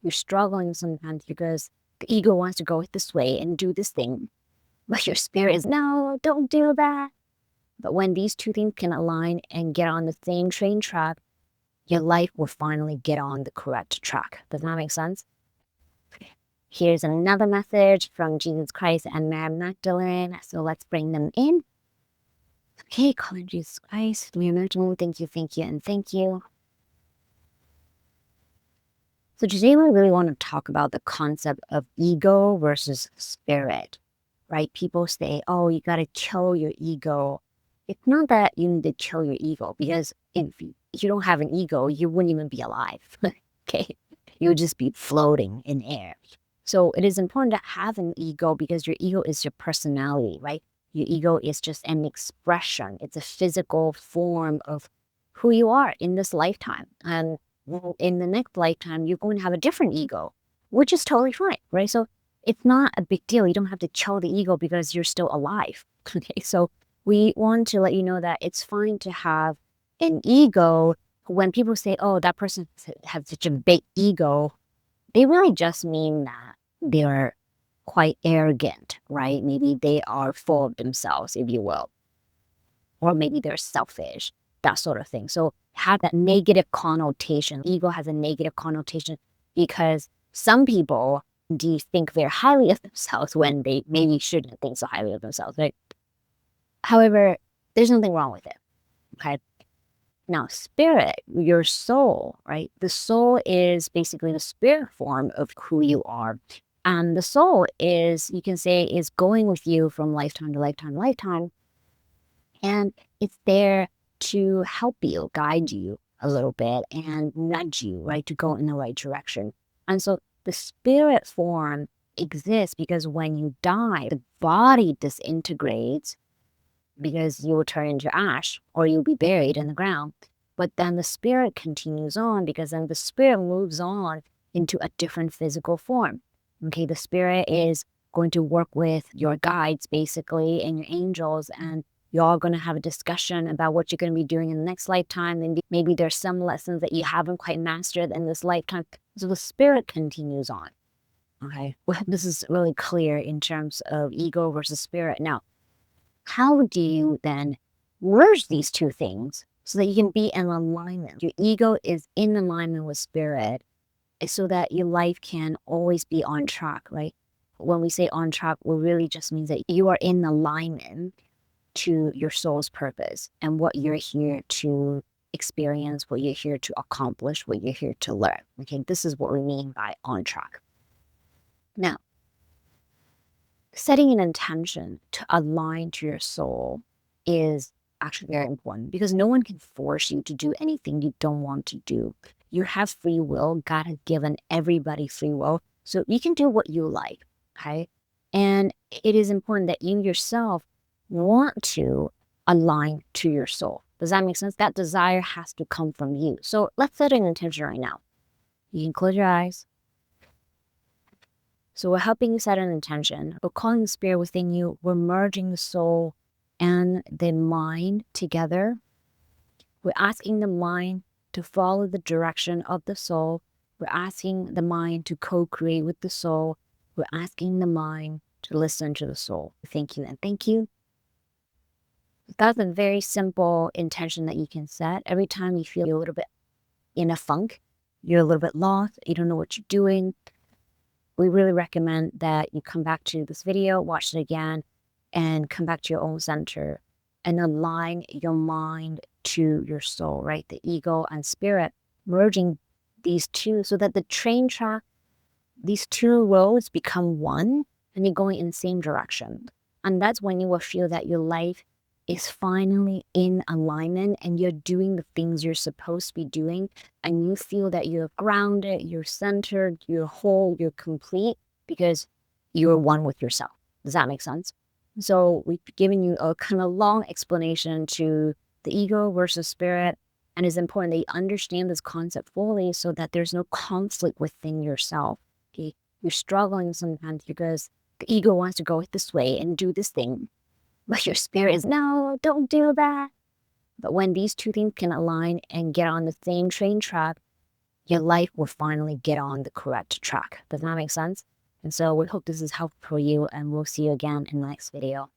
You're struggling sometimes because the ego wants to go this way and do this thing, but your spirit is, no, don't do that. But when these two things can align and get on the same train track, your life will finally get on the correct track. Does that make sense? Here's another message from Jesus Christ and Mary Magdalene. So let's bring them in. Okay, calling Jesus Christ, Mary Magdalene, thank you, and thank you. So today we really want to talk about the concept of ego versus spirit, right? People say, oh, you got to kill your ego. It's not that you need to kill your ego, because if you don't have an ego, you wouldn't even be alive, okay? You would just be floating in air. So it is important to have an ego because your ego is your personality, right? Your ego is just an expression. It's a physical form of who you are in this lifetime. And in the next lifetime, you're going to have a different ego, which is totally fine, right? So it's not a big deal. You don't have to kill the ego because you're still alive, okay? So we want to let you know that it's fine to have an ego. When people say, oh, that person has such a big ego, they really just mean that they're quite arrogant, right? Maybe they are full of themselves, if you will. Or maybe they're selfish, that sort of thing. So have that negative connotation. Ego has a negative connotation because some people do think very highly of themselves when they maybe shouldn't think so highly of themselves, right? However, there's nothing wrong with it, okay? Now, spirit, your soul, right? The soul is basically the spirit form of who you are. And the soul is, you can say, is going with you from lifetime to lifetime to lifetime. And it's there to help you, guide you a little bit and nudge you, right, to go in the right direction. And so the spirit form exists because when you die, the body disintegrates because you will turn into ash or you'll be buried in the ground. But then the spirit continues on because then the spirit moves on into a different physical form. Okay, the spirit is going to work with your guides basically and your angels, and you're all going to have a discussion about what you're going to be doing in the next lifetime. And maybe there's some lessons that you haven't quite mastered in this lifetime. So the spirit continues on. Okay, well, this is really clear in terms of ego versus spirit. Now, how do you then merge these two things so that you can be in alignment? Your ego is in alignment with spirit so that your life can always be on track, right? When we say on track, it really just means that you are in alignment to your soul's purpose and what you're here to experience, what you're here to accomplish, what you're here to learn. Okay, this is what we mean by on track. Now, setting an intention to align to your soul is actually very important because no one can force you to do anything you don't want to do. You have free will. God has given everybody free will. So you can do what you like, okay? And it is important that you yourself want to align to your soul. Does that make sense? That desire has to come from you. So let's set an intention right now. You can close your eyes. So we're helping you set an intention. We're calling the spirit within you. We're merging the soul and the mind together. We're asking the mind to follow the direction of the soul. We're asking the mind to co-create with the soul. We're asking the mind to listen to the soul. Thank you and thank you. That's a very simple intention that you can set. Every time you feel a little bit in a funk, you're a little bit lost, you don't know what you're doing, we really recommend that you come back to this video, watch it again, and come back to your own center and align your mind to your soul, right? The ego and spirit, merging these two so that the train track, these two roads become one and you're going in the same direction. And that's when you will feel that your life is finally in alignment and you're doing the things you're supposed to be doing, and you feel that you're grounded, you're centered, you're whole, you're complete because you're one with yourself. Does that make sense? So we've given you a kind of long explanation to the ego versus spirit, and it's important that you understand this concept fully so that there's no conflict within yourself. Okay? You're struggling sometimes because the ego wants to go this way and do this thing, but your spirit is, no, don't do that. But when these two things can align and get on the same train track, your life will finally get on the correct track. Does that make sense? And so we hope this is helpful for you, and we'll see you again in the next video.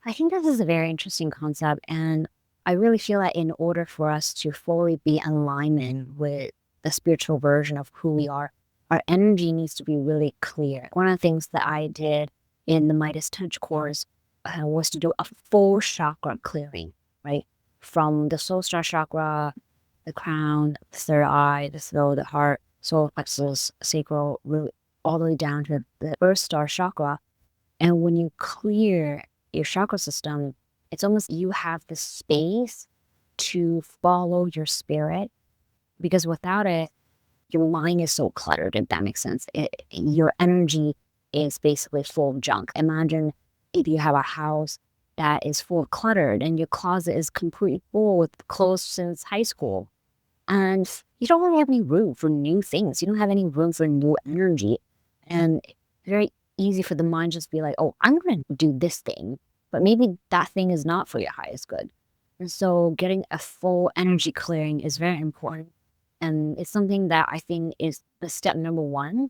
I think this is a very interesting concept, and I really feel that in order for us to fully be in alignment with the spiritual version of who we are, our energy needs to be really clear. One of the things that I did in the Midas Touch course was to do a full chakra clearing, right? From the soul star chakra, the crown, the third eye, the throat, the heart, solar plexus, sacral, really all the way down to the first star chakra. And when you clear your chakra system, it's almost you have the space to follow your spirit, because without it, your mind is so cluttered, if that makes sense. Your energy is basically full of junk. Imagine if you have a house that is full of cluttered and your closet is completely full with clothes since high school. And you don't really have any room for new things. You don't have any room for new energy. And it's very easy for the mind just to be like, oh, I'm going to do this thing. But maybe that thing is not for your highest good. And so getting a full energy clearing is very important. And it's something that I think is the step number one.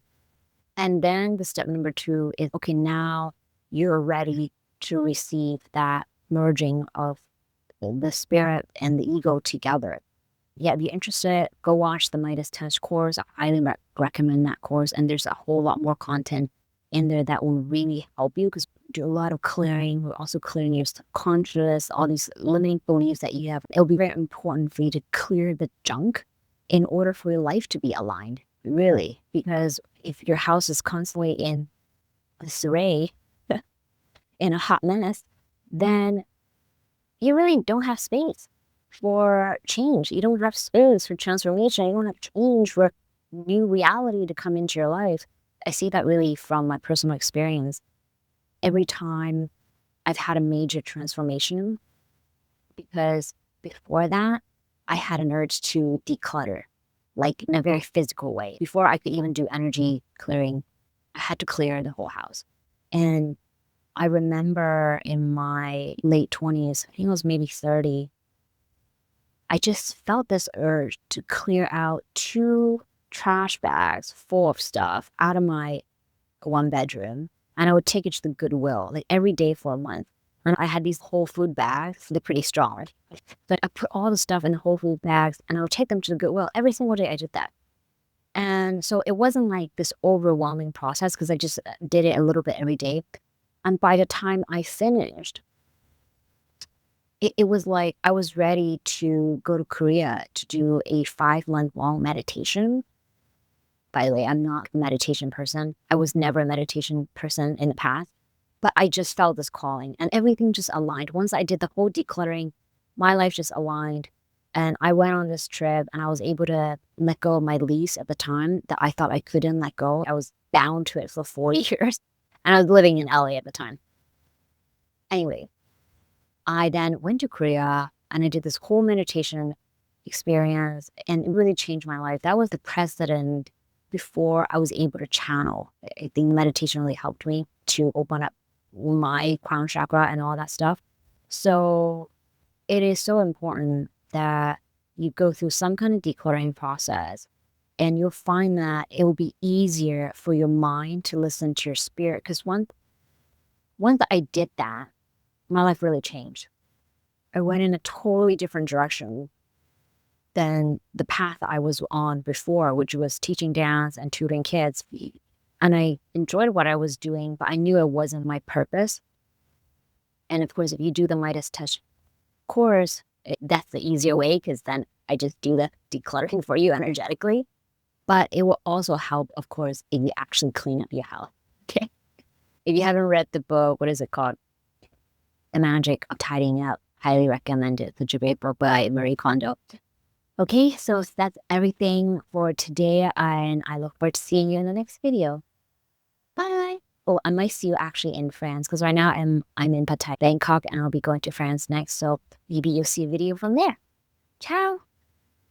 And then the step number two is, okay, now you're ready to receive that merging of the spirit and the ego together. Yeah, if you're interested, go watch the Midas Touch course. I highly recommend that course. And there's a whole lot more content in there that will really help you, because we do a lot of clearing. We're also clearing your subconscious, all these limiting beliefs that you have. It'll be very important for you to clear the junk in order for your life to be aligned, really. Because if your house is constantly in disarray, in a hot mess, then you really don't have space for change. You don't have space for transformation. You don't have change for new reality to come into your life. I see that really from my personal experience. Every time I've had a major transformation, because before that, I had an urge to declutter, like in a very physical way. Before I could even do energy clearing, I had to clear the whole house. And I remember in my late 20s, I think it was maybe 30, I just felt this urge to clear out 2 trash bags full of stuff out of my 1 bedroom. And I would take it to the Goodwill, like every day for a month. And I had these whole food bags. They're pretty strong, right? But I put all the stuff in the whole food bags, and I would take them to the Goodwill. Every single day I did that. And so it wasn't like this overwhelming process, because I just did it a little bit every day. And by the time I finished, it was like I was ready to go to Korea to do a 5-month-long meditation. By the way, I'm not a meditation person. I was never a meditation person in the past. But I just felt this calling, and everything just aligned. Once I did the whole decluttering, my life just aligned. And I went on this trip, and I was able to let go of my lease at the time that I thought I couldn't let go. I was bound to it for 4 years. And I was living in LA at the time. Anyway, I then went to Korea, and I did this whole meditation experience, and it really changed my life. That was the precedent before I was able to channel. I think meditation really helped me to open up my crown chakra and all that stuff. So it is so important that you go through some kind of decluttering process, and you'll find that it will be easier for your mind to listen to your spirit. Because once I did that, my life really changed. I went in a totally different direction than the path I was on before, which was teaching dance and tutoring kids. And I enjoyed what I was doing, but I knew it wasn't my purpose. And of course, if you do the Midas Touch course, that's the easier way, because then I just do the decluttering for you energetically. But it will also help, of course, if you actually clean up your house. Okay? If you haven't read the book, what is it called? The Magic of Tidying Up. Highly recommend it. Such a great book by Marie Kondo. Okay, so that's everything for today, and I look forward to seeing you in the next video. Bye! Oh, I might see you actually in France, because right now I'm in Pattaya, Bangkok, and I'll be going to France next, so maybe you'll see a video from there. Ciao!